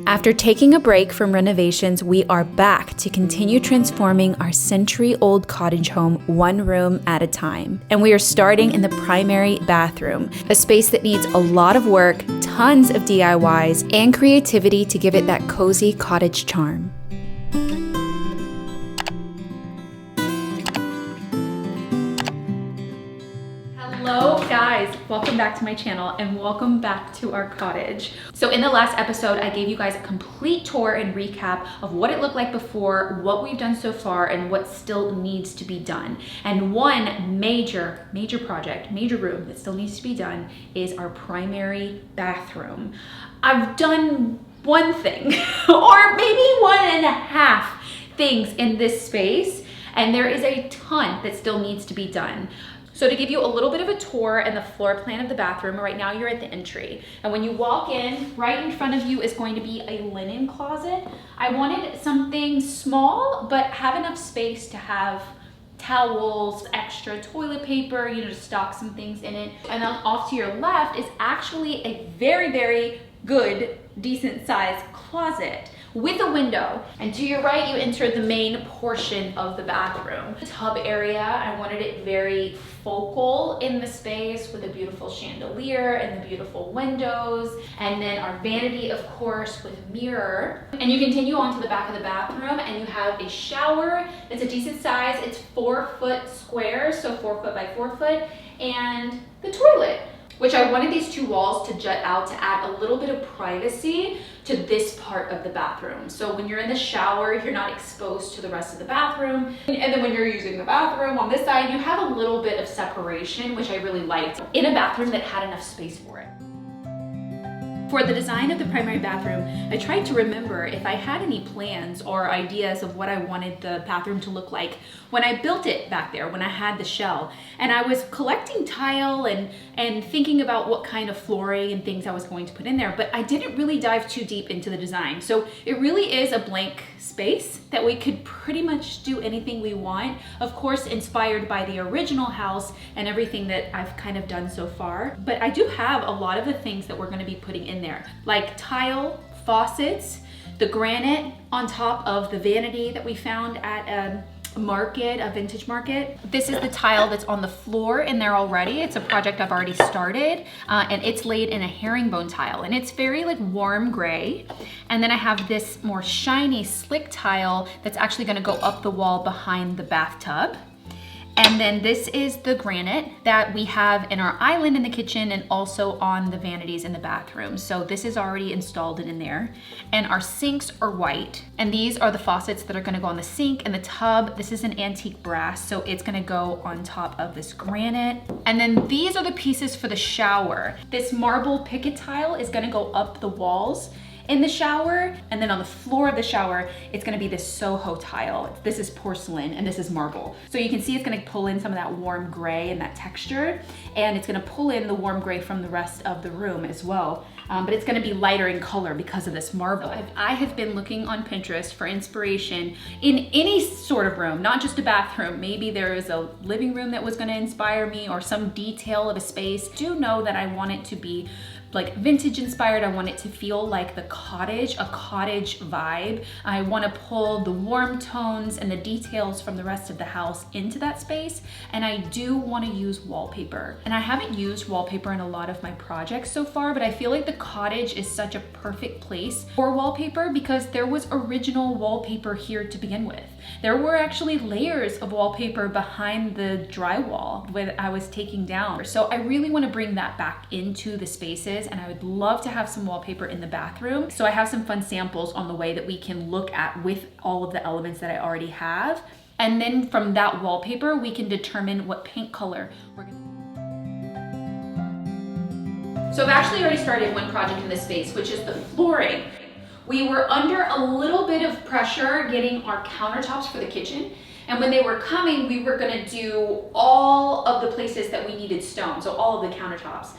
After taking a break from renovations, we are back to continue transforming our century-old cottage home one room at a time. And we are starting in the primary bathroom, a space that needs a lot of work, tons of DIYs, and creativity to give it that cozy cottage charm. Hello guys, welcome back to my channel and welcome back to our cottage. So in the last episode, I gave you guys a complete tour and recap of what it looked like before, what we've done so far, and what still needs to be done. And one major project, major room that still needs to be done is our primary bathroom. I've done one thing or maybe 1.5 things in this space, and there is a ton that still needs to be done. So to give you a little bit of a tour and the floor plan of the bathroom, right now you're at the entry. And when you walk in, right in front of you is going to be a linen closet. I wanted something small, but have enough space to have towels, extra toilet paper, to stock some things in it. And then off to your left is actually a very good, decent sized closet with a window. And to your right, you enter the main portion of the bathroom. The tub area, I wanted it very focal in the space with a beautiful chandelier and the beautiful windows. And then our vanity, of course, with mirror. And you continue on to the back of the bathroom and you have a shower that's a decent size. It's 4 foot square, so 4 foot by 4 foot, and the toilet, which I wanted these 2 walls to jut out to add a little bit of privacy to this part of the bathroom. So when you're in the shower, you're not exposed to the rest of the bathroom. And then when you're using the bathroom on this side, you have a little bit of separation, which I really liked, in a bathroom that had enough space for it. For the design of the primary bathroom, I tried to remember if I had any plans or ideas of what I wanted the bathroom to look like when I built it back there, when I had the shell. And I was collecting tile and thinking about what kind of flooring and things I was going to put in there, but I didn't really dive too deep into the design. So it really is a blank space that we could pretty much do anything we want. Of course, inspired by the original house and everything that I've kind of done so far. But I do have a lot of the things that we're gonna be putting in there, like tile, faucets, the granite on top of the vanity that we found at a vintage market. This is the tile that's on the floor in there already. It's a project I've already started, and it's laid in a herringbone tile, and it's very warm gray. And then I have this more shiny, slick tile that's actually gonna go up the wall behind the bathtub. And then this is the granite that we have in our island in the kitchen and also on the vanities in the bathroom. So this is already installed in there. And our sinks are white. And these are the faucets that are gonna go on the sink and the tub. This is an antique brass, so it's gonna go on top of this granite. And then these are the pieces for the shower. This marble picket tile is gonna go up the walls in the shower, and then on the floor of the shower, it's gonna be this Soho tile. This is porcelain and this is marble. So you can see it's gonna pull in some of that warm gray and that texture, and it's gonna pull in the warm gray from the rest of the room as well. But it's gonna be lighter in color because of this marble. I have been looking on Pinterest for inspiration in any sort of room, not just a bathroom. Maybe there is a living room that was gonna inspire me or some detail of a space. Do know that I want it to be vintage inspired. I want it to feel like the cottage, a cottage vibe. I want to pull the warm tones and the details from the rest of the house into that space. And I do want to use wallpaper. And I haven't used wallpaper in a lot of my projects so far, but I feel like the cottage is such a perfect place for wallpaper because there was original wallpaper here to begin with. There were actually layers of wallpaper behind the drywall that I was taking down. So I really want to bring that back into the spaces, and I would love to have some wallpaper in the bathroom. So I have some fun samples on the way that we can look at with all of the elements that I already have. And then from that wallpaper, we can determine what paint color we're gonna. So I've actually already started one project in this space, which is the flooring. We were under a little bit of pressure getting our countertops for the kitchen. And when they were coming, we were gonna do all of the places that we needed stone, so all of the countertops.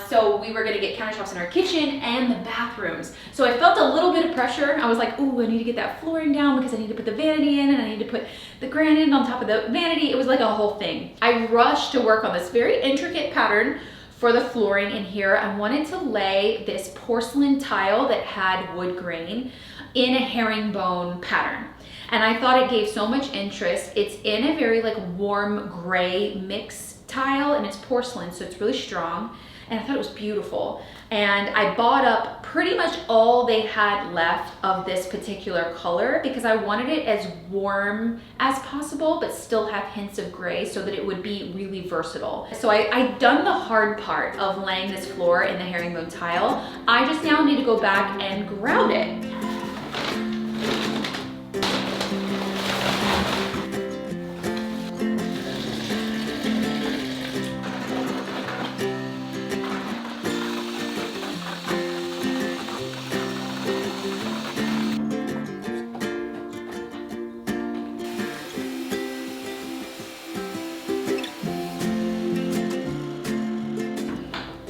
So we were gonna get countertops in our kitchen and the bathrooms. So I felt a little bit of pressure. I was like, ooh, I need to get that flooring down because I need to put the vanity in and I need to put the granite on top of the vanity. It was like a whole thing. I rushed to work on this very intricate pattern for the flooring in here, I wanted to lay this porcelain tile that had wood grain in a herringbone pattern. And I thought it gave so much interest. It's in a very like warm gray mix tile, and it's porcelain, so it's really strong. And I thought it was beautiful. And I bought up pretty much all they had left of this particular color because I wanted it as warm as possible, but still have hints of gray so that it would be really versatile. So I'd done the hard part of laying this floor in the herringbone tile. I just now need to go back and grout it.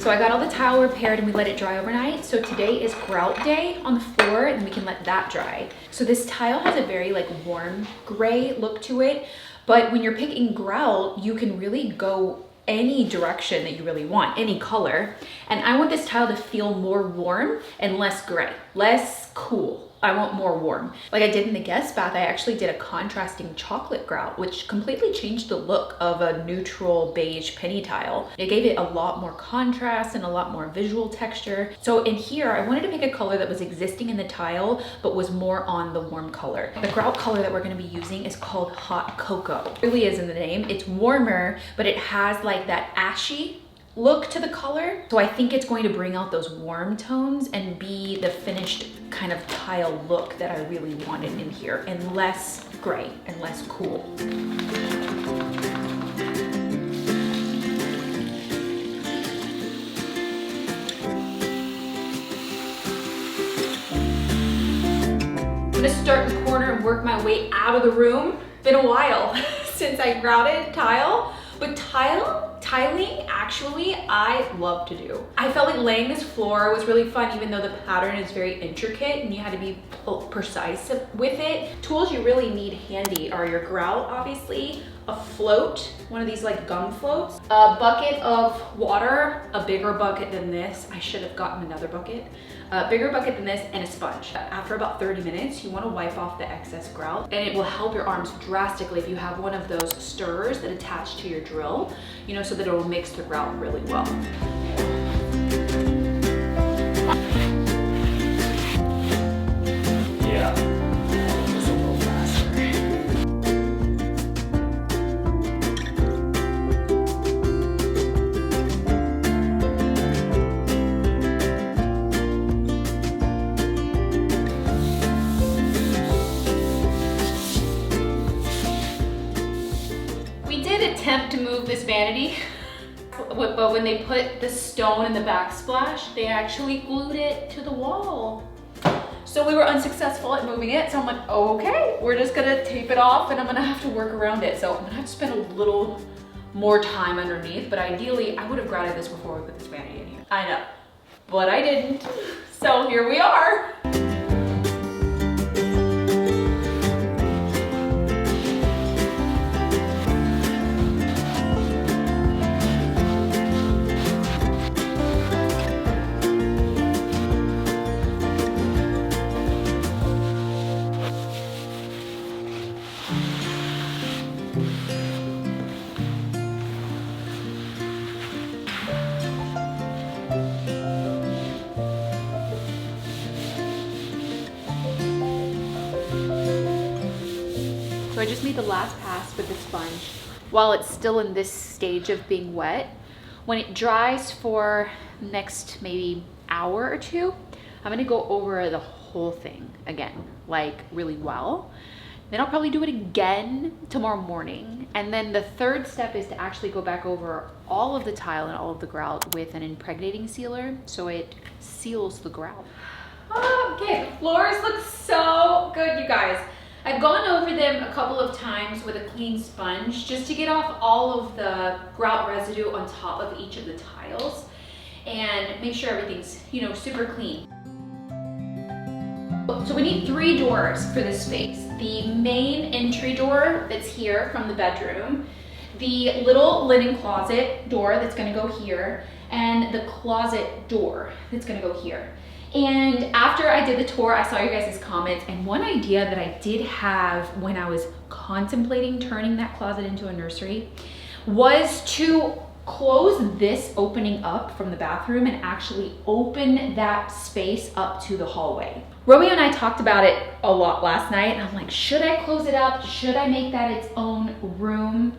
So I got all the tile repaired and we let it dry overnight. So today is grout day on the floor and we can let that dry. So this tile has a very like warm gray look to it, but when you're picking grout, you can really go any direction that you really want, any color. And I want this tile to feel more warm and less gray, less cool. I want more warm. Like I did in the guest bath, I actually did a contrasting chocolate grout, which completely changed the look of a neutral beige penny tile. It gave it a lot more contrast and a lot more visual texture. So in here, I wanted to pick a color that was existing in the tile, but was more on the warm color. The grout color that we're gonna be using is called Hot Cocoa. It really is in the name. It's warmer, but it has like that ashy look to the color. So I think it's going to bring out those warm tones and be the finished kind of tile look that I really wanted in here, and less gray and less cool. I'm gonna start in the corner and work my way out of the room. Been a while since I grouted tile, but tiling actually I love to do. I felt like laying this floor was really fun, even though the pattern is very intricate and you had to be precise with it. Tools you really need handy are your grout, obviously, a float, one of these like gum floats, a bucket of water, a bigger bucket than this. I should have gotten another bucket. A bigger bucket than this, and a sponge. After about 30 minutes, you want to wipe off the excess grout, and it will help your arms drastically if you have one of those stirrers that attach to your drill, you know, so that it will mix the grout really well. Yeah. Attempt to move this vanity, but when they put the stone in the backsplash, they actually glued it to the wall. So we were unsuccessful at moving it. So I'm like, okay, we're just gonna tape it off and I'm gonna have to work around it. So I'm gonna have to spend a little more time underneath, but ideally I would have grouted this before we put this vanity in here. I know, but I didn't. So here we are. So I just made the last pass with the sponge while it's still in this stage of being wet. When it dries for next maybe hour or two, I'm gonna go over the whole thing again, like really well. Then I'll probably do it again tomorrow morning. And then the third step is to actually go back over all of the tile and all of the grout with an impregnating sealer so it seals the grout. Okay, the floors look so good, you guys. I've gone over them a couple of times with a clean sponge just to get off all of the grout residue on top of each of the tiles and make sure everything's, you know, super clean. So we need 3 doors for this space. The main entry door that's here from the bedroom, the little linen closet door that's gonna go here, and the closet door that's gonna go here. And after I did the tour, I saw you guys' comments, and one idea that I did have when I was contemplating turning that closet into a nursery was to close this opening up from the bathroom and actually open that space up to the hallway. Romeo and I talked about it a lot last night, and I'm like, should I close it up? Should I make that its own room?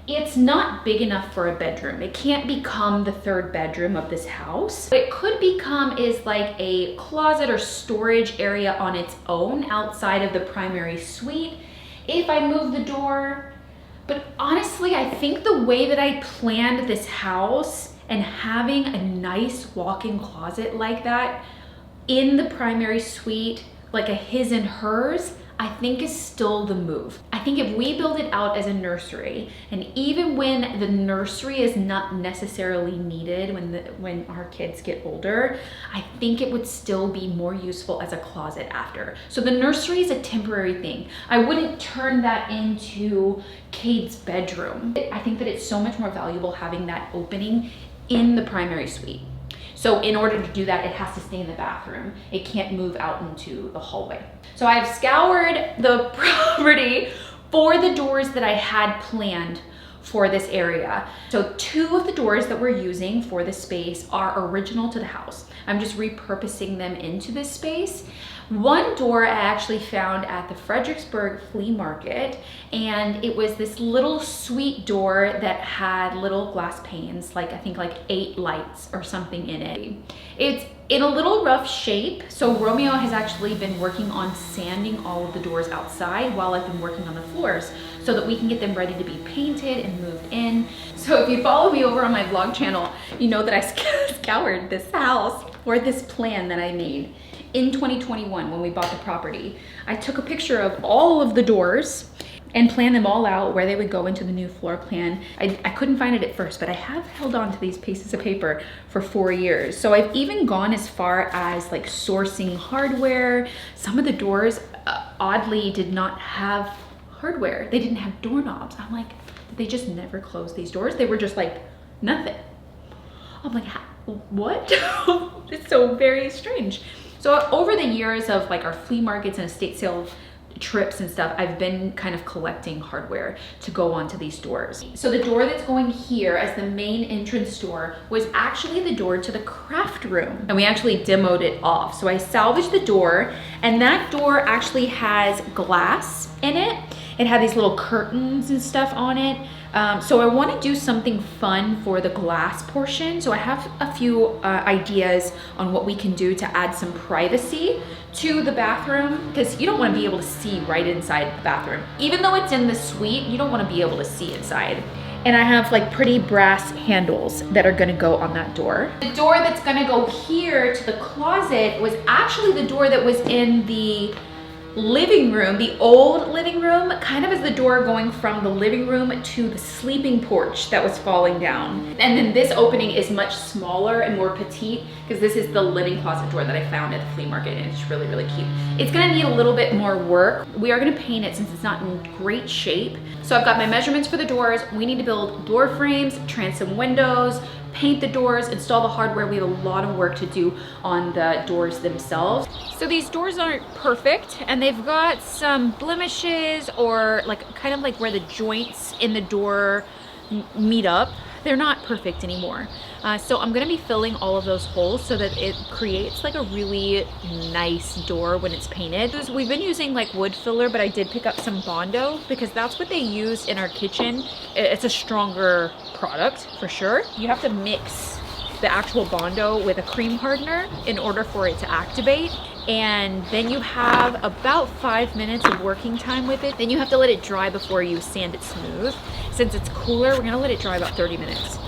It's not big enough for a bedroom. It can't become the third bedroom of this house. What it could become is like a closet or storage area on its own outside of the primary suite if I move the door. But honestly, I think the way that I planned this house and having a nice walk-in closet like that in the primary suite, like a his and hers, I think is still the move. I think if we build it out as a nursery, and even when the nursery is not necessarily needed when our kids get older, I think it would still be more useful as a closet after. So the nursery is a temporary thing. I wouldn't turn that into Cade's bedroom. I think that it's so much more valuable having that opening in the primary suite. So in order to do that, it has to stay in the bathroom. It can't move out into the hallway. So I've scoured the property for the doors that I had planned for this area. So 2 of the doors that we're using for this space are original to the house. I'm just repurposing them into this space. One door I actually found at the Fredericksburg flea market, and it was this little sweet door that had little glass panes, like I think like 8 lights or something in it. It's in a little rough shape, so Romeo has actually been working on sanding all of the doors outside while I've been working on the floors so that we can get them ready to be painted and moved in. So if you follow me over on my vlog channel, you know that I scoured this house for this plan that I made in 2021 when we bought the property. I took a picture of all of the doors and planned them all out where they would go into the new floor plan. I couldn't find it at first, but I have held on to these pieces of paper for 4 years. So I've even gone as far as like sourcing hardware. Some of the doors oddly did not have hardware. They didn't have doorknobs. I'm like, did they just never close these doors? They were just like nothing. I'm like, what? It's so very strange. So over the years of like our flea markets and estate sale trips and stuff, I've been kind of collecting hardware to go onto these doors. So the door that's going here as the main entrance door was actually the door to the craft room, and we actually demoed it off. So I salvaged the door, and that door actually has glass in it. It had these little curtains and stuff on it. So I want to do something fun for the glass portion. So I have a few ideas on what we can do to add some privacy to the bathroom, because you don't want to be able to see right inside the bathroom. Even though it's in the suite, you don't want to be able to see inside. And I have like pretty brass handles that are gonna go on that door. The door that's gonna go here to the closet was actually the door that was in the living room, the old living room, kind of as the door going from the living room to the sleeping porch that was falling down. And then this opening is much smaller and more petite, because this is the linen closet door that I found at the flea market, and it's really, really cute. It's gonna need a little bit more work. We are gonna paint it since it's not in great shape. So I've got my measurements for the doors. We need to build door frames, transom windows, paint the doors, install the hardware. We have a lot of work to do on the doors themselves. So these doors aren't perfect, and they've got some blemishes, or like kind of like where the joints in the door meet up. They're not perfect anymore. So I'm gonna be filling all of those holes so that it creates like a really nice door when it's painted. We've been using like wood filler, but I did pick up some Bondo because that's what they use in our kitchen. It's a stronger product for sure. You have to mix the actual Bondo with a cream hardener in order for it to activate. And then you have about 5 minutes of working time with it. Then you have to let it dry before you sand it smooth. Since it's cooler, we're gonna let it dry about 30 minutes.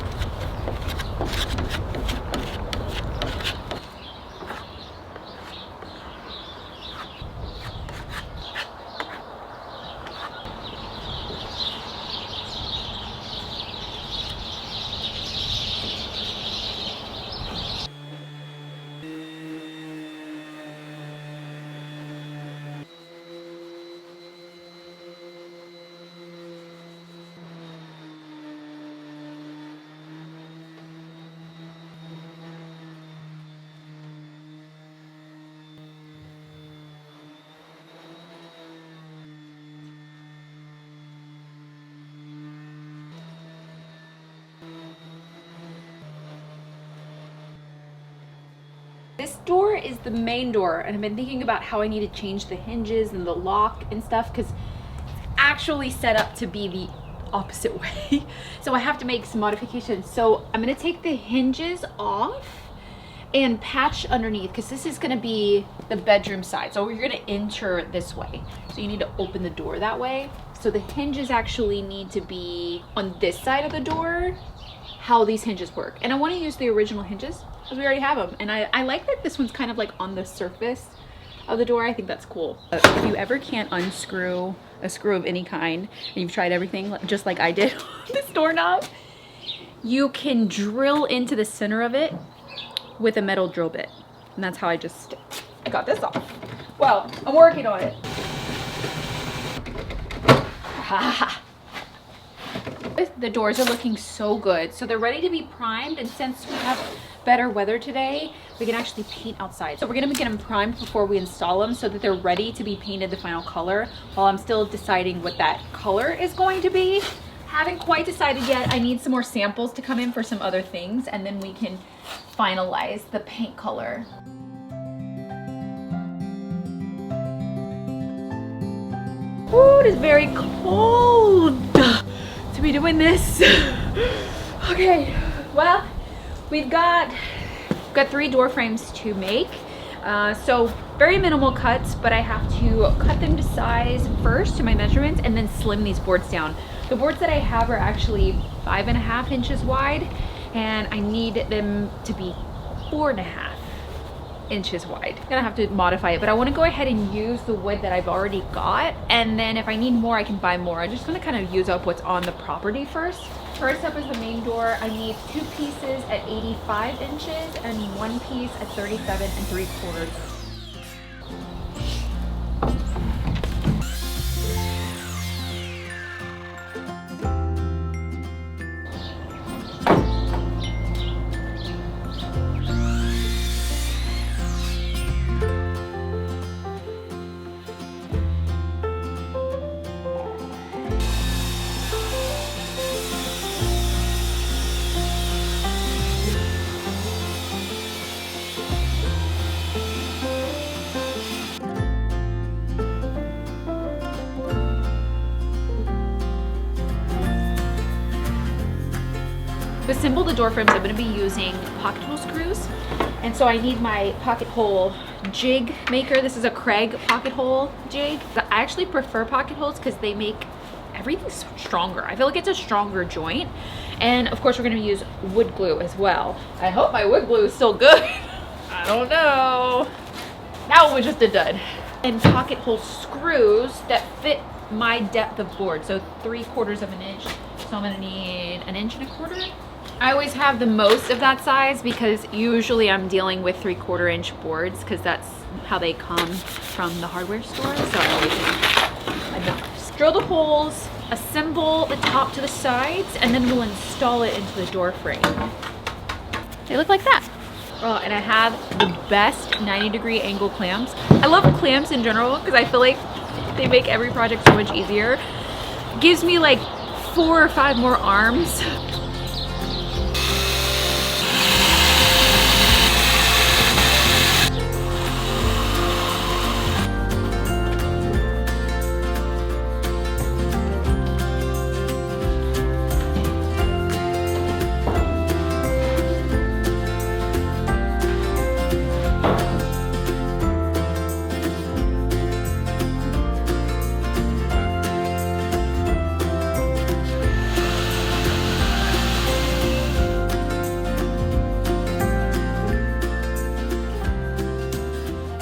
door is the main door, and I've been thinking about how I need to change the hinges and the lock and stuff because it's actually set up to be the opposite way. So I have to make some modifications. So I'm gonna take the hinges off and patch underneath because this is gonna be the bedroom side. So you're gonna enter this way. So you need to open the door that way. So the hinges actually need to be on this side of the door, how these hinges work. And I wanna use the original hinges because we already have them. And I like that this one's kind of like on the surface of the door. I think that's cool. If you ever can't unscrew a screw of any kind, and you've tried everything just like I did on this doorknob, you can drill into the center of it with a metal drill bit. And that's how I got this off. Well, I'm working on it. The doors are looking so good. So they're ready to be primed, and since we have better weather today, we can actually paint outside. So we're gonna get them primed before we install them so that they're ready to be painted the final color, while I'm still deciding what that color is going to be. Haven't quite decided yet. I need some more samples to come in for some other things, and then we can finalize the paint color. Ooh, it is very cold to be doing this. Okay, well, we've got 3 door frames to make. So very minimal cuts, but I have to cut them to size first to my measurements and then slim these boards down. The boards that I have are actually 5.5 inches wide, and I need them to be 4.5 inches wide. I'm gonna have to modify it, but I want to go ahead and use the wood that I've already got, and then if I need more I can buy more. I'm just gonna kind of use up what's on the property first. First up is the main door. I need 2 pieces at 85 inches and 1 piece at 37 3/4. To assemble the door frames, I'm going to be using pocket hole screws, and so I need my pocket hole jig maker. This is a Craig pocket hole jig. I actually prefer pocket holes because they make everything stronger. I feel like it's a stronger joint, and of course we're going to use wood glue as well. I hope my wood glue is still good. I don't know. That one was just a dud. And pocket hole screws that fit my depth of board, so 3/4 of an inch. So I'm going to need 1.25 inches. I always have the most of that size because usually I'm dealing with 3/4 inch boards because that's how they come from the hardware store. So I always have enough. Just drill the holes, assemble the top to the sides, and then we'll install it into the door frame. They look like that. Oh, and I have the best 90-degree angle clamps. I love clamps in general because I feel like they make every project so much easier. It gives me like 4 or 5 more arms.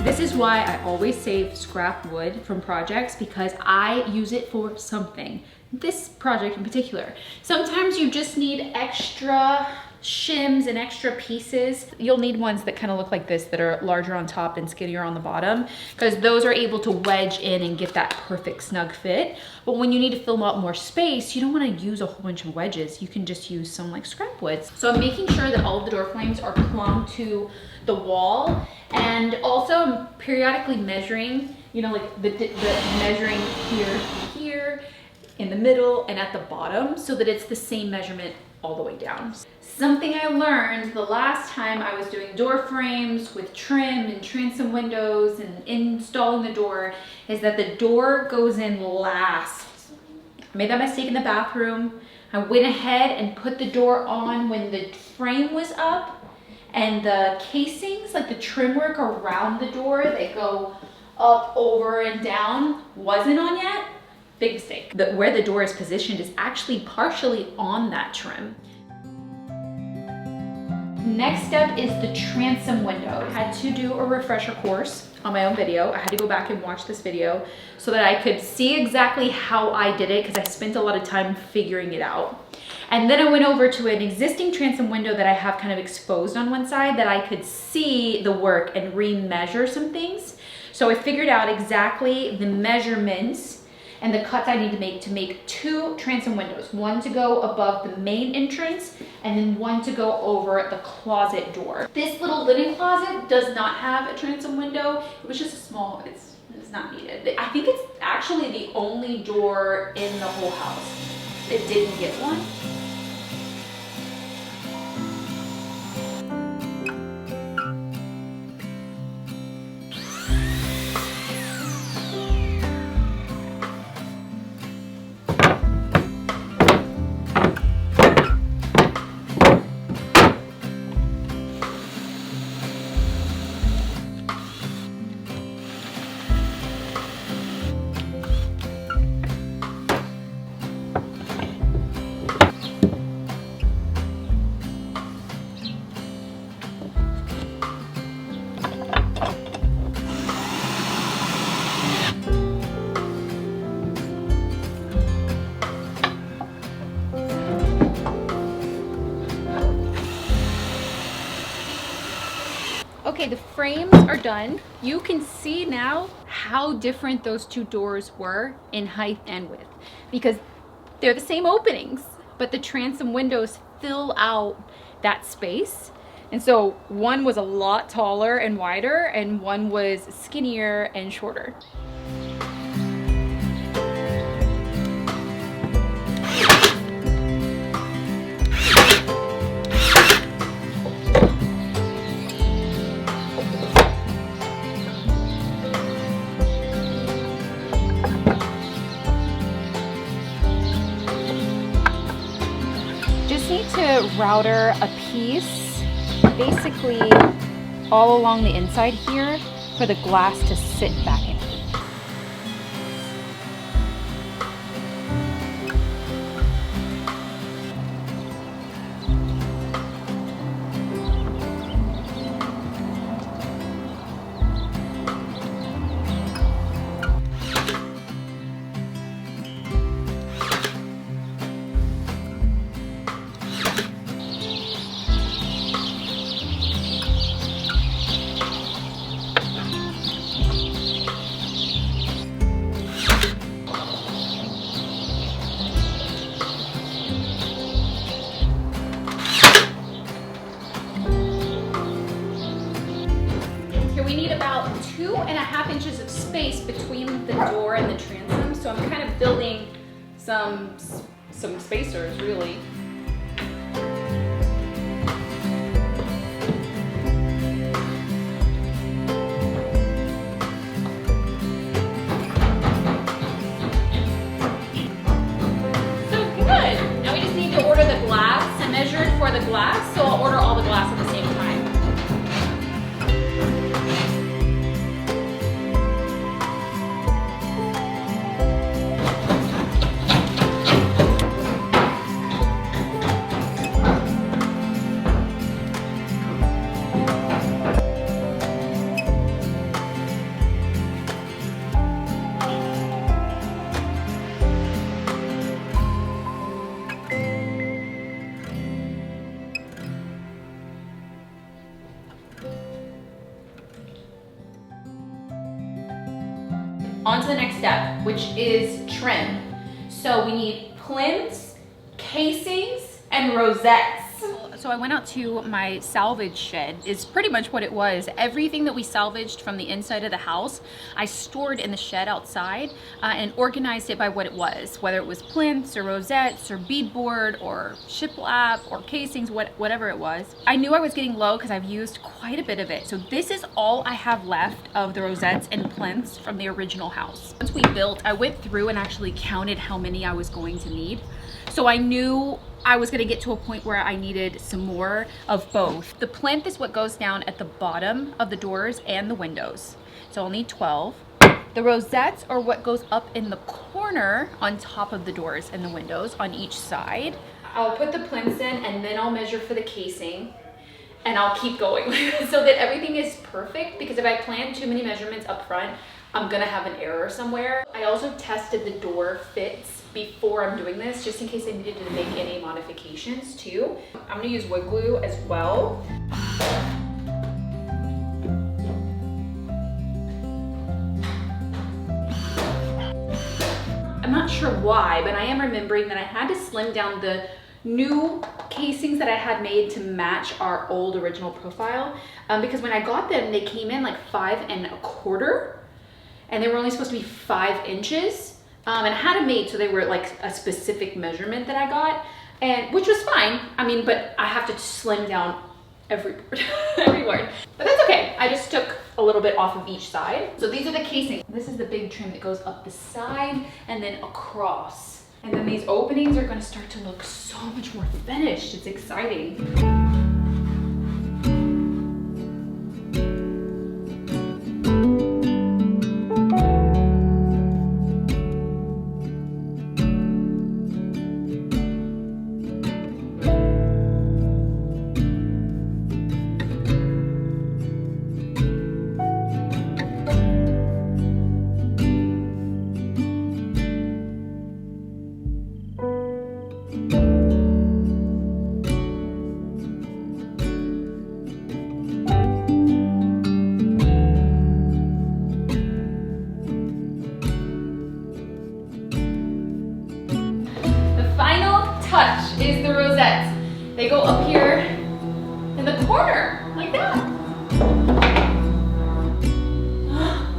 This is why I always save scrap wood from projects, because I use it for something. This project in particular. Sometimes you just need extra shims and extra pieces. You'll need ones that kind of look like this, that are larger on top and skinnier on the bottom, because those are able to wedge in and get that perfect snug fit. But when you need to fill out more space, you don't want to use a whole bunch of wedges. You can just use some like scrap woods. So I'm making sure that all of the door frames are plumb to the wall, and also I'm periodically measuring, you know, like the measuring here, in the middle, and at the bottom, so that it's the same measurement all the way down. Something I learned the last time I was doing door frames with trim and transom windows and installing the door is that the door goes in last. I made that mistake in the bathroom. I went ahead and put the door on when the frame was up, and the casings, like the trim work around the door that go up, over, and down, wasn't on yet. Big mistake. Where the door is positioned is actually partially on that trim. Next step is the transom window. I had to do a refresher course on my own video. I had to go back and watch this video so that I could see exactly how I did it, because I spent a lot of time figuring it out. And then I went over to an existing transom window that I have kind of exposed on one side that I could see the work and re-measure some things. So I figured out exactly the measurements and the cuts I need to make 2 transom windows, one to go above the main entrance and then one to go over the closet door. This little linen closet does not have a transom window. It was just a small, it's not needed. I think it's actually the only door in the whole house that didn't get one. Okay, the frames are done. You can see now how different those 2 doors were in height and width, because they're the same openings, but the transom windows fill out that space. And so one was a lot taller and wider, and one was skinnier and shorter. Need to router a piece basically all along the inside here for the glass to sit back in. We need about 2.5 inches of space between the door and the transom, so I'm kind of building some spacers, really. So good. Now we just need to order the glass. I measured for the glass, so I'll order all the glass at the same time. On to the next step, which is trim. So we need plinths, casings, and rosettes. So So I went out to my salvage shed, is pretty much what it was. Everything that we salvaged from the inside of the house, I stored in the shed outside and organized it by what it was, whether it was plinths or rosettes or beadboard or shiplap or casings, whatever it was. I knew I was getting low because I've used quite a bit of it. So this is all I have left of the rosettes and plinths from the original house. Once we built, I went through and actually counted how many I was going to need. So I knew I was gonna get to a point where I needed some more of both. The plinth is what goes down at the bottom of the doors and the windows. So I'll need 12. The rosettes are what goes up in the corner on top of the doors and the windows on each side. I'll put the plinths in and then I'll measure for the casing and I'll keep going so that everything is perfect, because if I plan too many measurements up front, I'm gonna have an error somewhere. I also tested the door fits before I'm doing this, just in case I needed to make any modifications too. I'm gonna use wood glue as well. I'm not sure why, but I am remembering that I had to slim down the new casings that I had made to match our old original profile, because when I got them, they came in like 5 1/4. And they were only supposed to be 5 inches. And I had them made so they were like a specific measurement that I got, and which was fine. I mean, but I have to slim down every word. But that's okay. I just took a little bit off of each side. So these are the casings. This is the big trim that goes up the side and then across. And then these openings are gonna start to look so much more finished. It's exciting. Touch is the rosettes. They go up here in the corner, like that.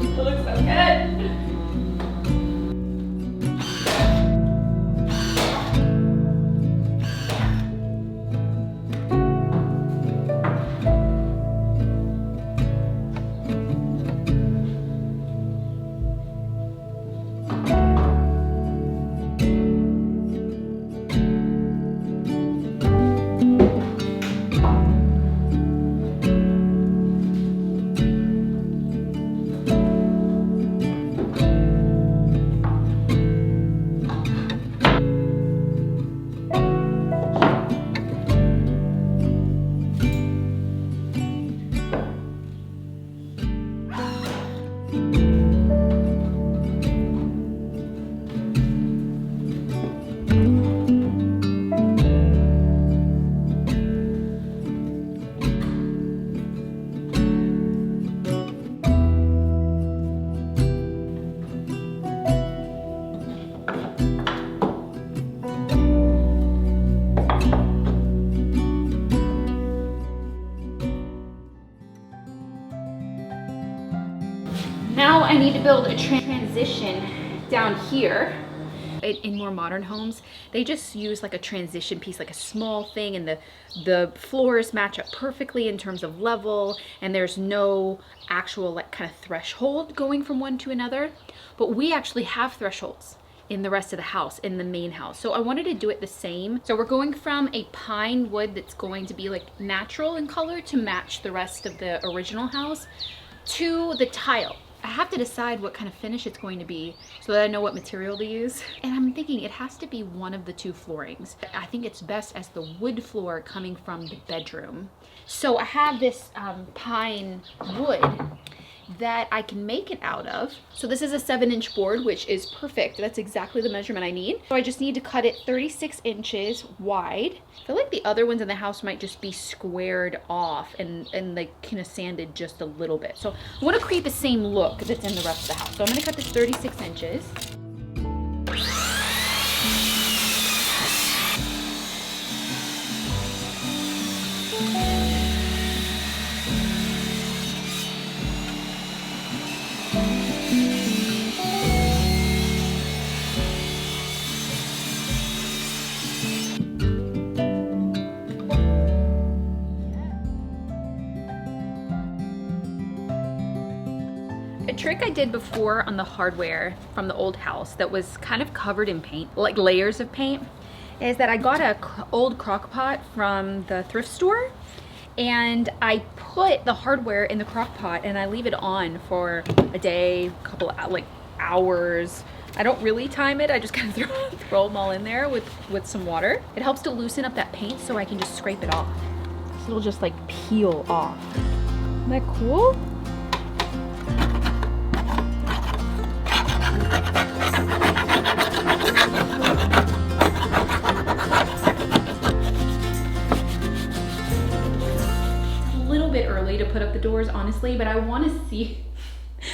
It looks so good. Now I need to build a transition down here. In more modern homes, they just use like a transition piece, like a small thing, and the floors match up perfectly in terms of level, and there's no actual like kind of threshold going from one to another. But we actually have thresholds in the rest of the house, in the main house. So I wanted to do it the same. So we're going from a pine wood that's going to be like natural in color to match the rest of the original house to the tile. I have to decide what kind of finish it's going to be so that I know what material to use. And I'm thinking it has to be one of the two floorings. I think it's best as the wood floor coming from the bedroom. So I have this pine wood that I can make it out of. So this is a 7-inch board, which is perfect. That's exactly the measurement I need. So I just need to cut it 36 inches wide. I feel like the other ones in the house might just be squared off and like kind of sanded just a little bit. So I want to create the same look that's in the rest of the house. So I'm going to cut this 36 inches. trick I did before on the hardware from the old house that was kind of covered in paint, like layers of paint, is that I got a old crock pot from the thrift store, and I put the hardware in the crock pot and I leave it on for a day, couple like hours. I don't really time it, I just kind of throw them all in there with some water. It helps to loosen up that paint so I can just scrape it off. So it'll just like peel off. Isn't that cool? To put up the doors, honestly, but I want to see,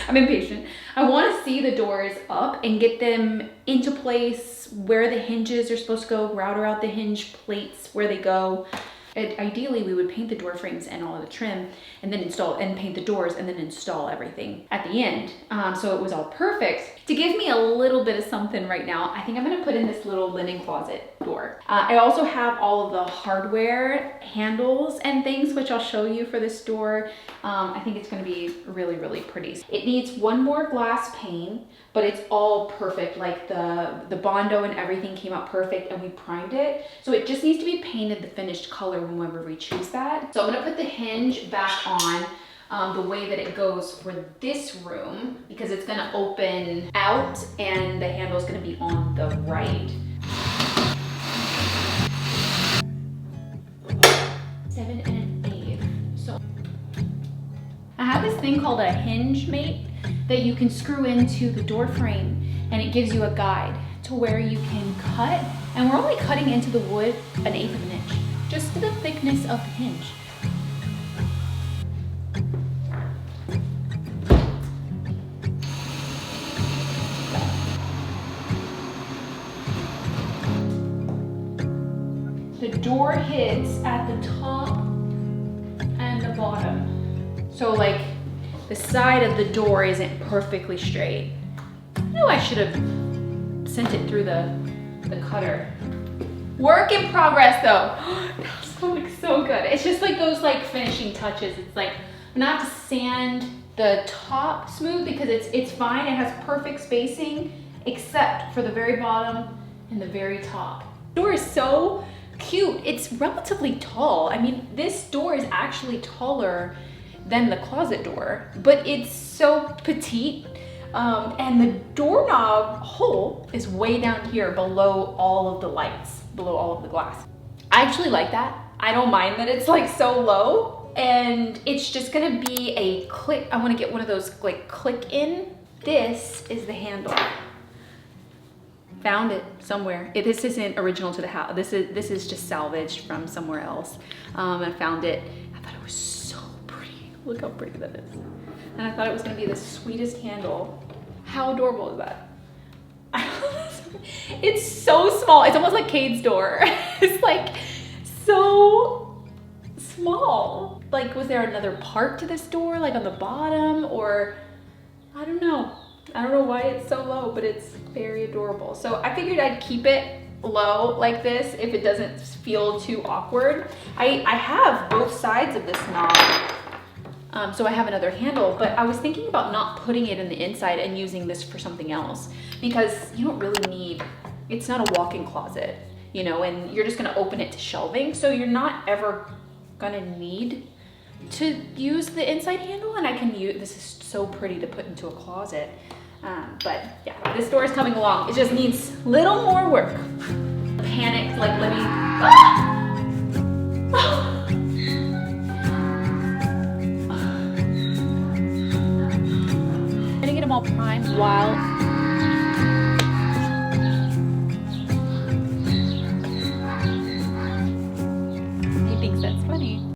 I'm impatient. I want to see the doors up and get them into place where the hinges are supposed to go, router out the hinge plates where they go. Ideally, we would paint the door frames and all of the trim and then install and paint the doors and then install everything at the end. So it was all perfect. To give me a little bit of something right now, I think I'm gonna put in this little linen closet door. I also have all of the hardware handles and things, which I'll show you for this door. I think it's gonna be really, really pretty. It needs one more glass pane, but it's all perfect. Like the Bondo and everything came out perfect and we primed it. So it just needs to be painted the finished color whenever we choose that. So I'm gonna put the hinge back on the way that it goes for this room because it's gonna open out and the handle is gonna be on the right. 7 1/8. So I have this thing called a hinge mate that you can screw into the door frame, and it gives you a guide to where you can cut, and we're only cutting into the wood 1/8 of an inch, just to the thickness of the hinge. The door hits at the top and the bottom. So like the side of the door isn't perfectly straight. I knew I should have sent it through the cutter. Work in progress though. That looks so good. It's just like those like finishing touches. It's like I'm gonna have to sand the top smooth because it's fine. It has perfect spacing except for the very bottom and the very top. The door is so cute. It's relatively tall. I mean, this door is actually taller than the closet door, but it's so petite. And the doorknob hole is way down here below all of the lights, below all of the glass. I actually like that. I don't mind that it's like so low, and it's just gonna be a click. I wanna get one of those like click in. This is the handle. Found it somewhere. This isn't original to the house. This is just salvaged from somewhere else. I found it. I thought it was so pretty. Look how pretty that is. And I thought it was gonna be the sweetest handle. How adorable is that? It's so small. It's almost like Cade's door. It's like so small. Like, was there another part to this door, like on the bottom, or I don't know. I don't know why it's so low, but it's very adorable. So I figured I'd keep it low like this if it doesn't feel too awkward. I have both sides of this knob, so I have another handle, but I was thinking about not putting it in the inside and using this for something else because you don't really need, it's not a walk-in closet, you know, and you're just gonna open it to shelving, so you're not ever gonna need to use the inside handle, and I can use, this is so pretty to put into a closet. But yeah, this door is coming along. It just needs a little more work. Panicked, like let me, I'm gonna get them all primed while